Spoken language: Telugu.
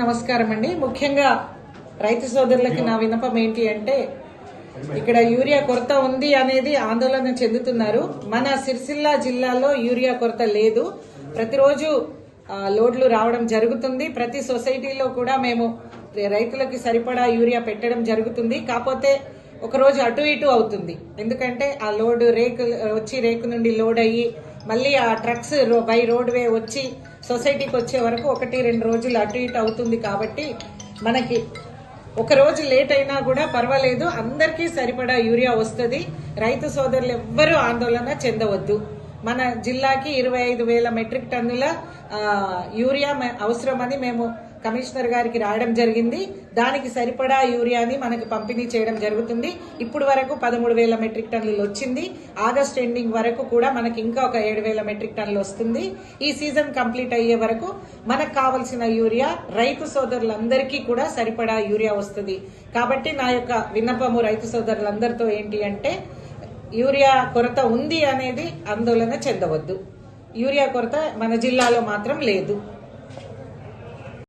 నమస్కారం అండి. ముఖ్యంగా రైతు సోదరులకి నా విన్నపం ఏంటి అంటే, ఇక్కడ యూరియా కొరత ఉంది అనేది ఆందోళన చెందుతున్నారు. మన సిరిసిల్ల జిల్లాలో యూరియా కొరత లేదు. ప్రతిరోజు లోడ్లు రావడం జరుగుతుంది. ప్రతి సొసైటీలో కూడా మేము రైతులకి సరిపడా యూరియా పెట్టడం జరుగుతుంది. కాకపోతే ఒక రోజు అటు ఇటు అవుతుంది. ఎందుకంటే ఆ లోడ్ రేకు నుండి లోడ్ అయ్యి మళ్ళీ ఆ ట్రక్స్ బై రోడ్ వే వచ్చి సొసైటీకి వచ్చే వరకు 1-2 రోజులు అటు ఇటు అవుతుంది. కాబట్టి మనకి ఒక రోజు లేట్ అయినా కూడా పర్వాలేదు, అందరికీ సరిపడా యూరియా వస్తుంది. రైతు సోదరులు ఎవ్వరూ ఆందోళన చెందవద్దు. మన జిల్లాకి 25,000 మెట్రిక్ టన్నుల యూరియా అవసరమని మేము కమిషనర్ గారికి రాయడం జరిగింది. దానికి సరిపడా యూరియాని మనకు పంపిణీ చేయడం జరుగుతుంది. ఇప్పుడు వరకు 13,000 మెట్రిక్ టన్నులు వచ్చింది. ఆగస్ట్ ఎండింగ్ వరకు కూడా మనకి ఇంకా ఒక 7,000 మెట్రిక్ టన్నులు వస్తుంది. ఈ సీజన్ కంప్లీట్ అయ్యే వరకు మనకు కావలసిన యూరియా రైతు సోదరులందరికీ కూడా సరిపడా యూరియా వస్తుంది. కాబట్టి నా యొక్క విన్నపము రైతు సోదరులందరితో ఏంటి అంటే, యూరియా కొరత ఉంది అనేది ఆందోళన చెందవద్దు. యూరియా కొరత మన జిల్లాలో మాత్రం లేదు.